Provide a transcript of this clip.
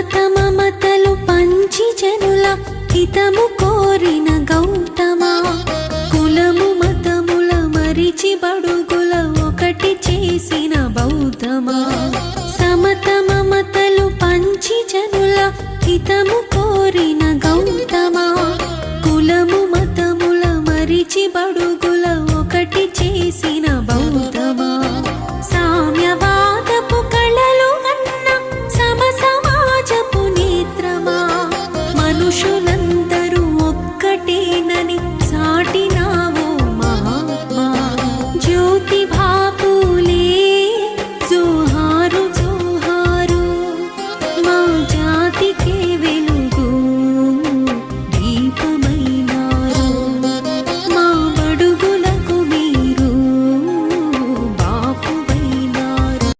సమత మమతలు పంచి జనుల హితము కోరిన గౌతమా కులము మతముల మరిచి బడుగుల ఒకటి చేసిన బౌద్ధమా సమత మమతలు పంచి జనుల హితము